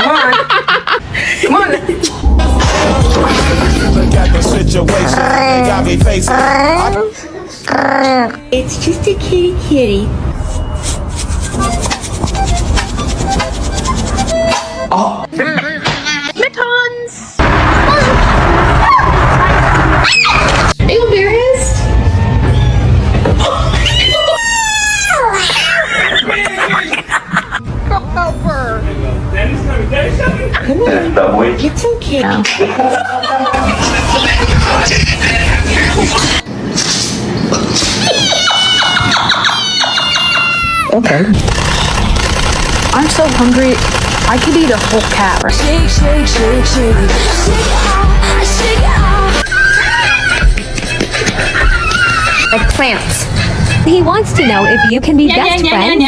Come on. Come on. Look at the situation. They got me facing. It's just a kitty. Mittens! Are you embarrassed? It's okay. Okay. I'm so hungry. I could eat a whole cat. Like plants. He wants to know if you can be best friends.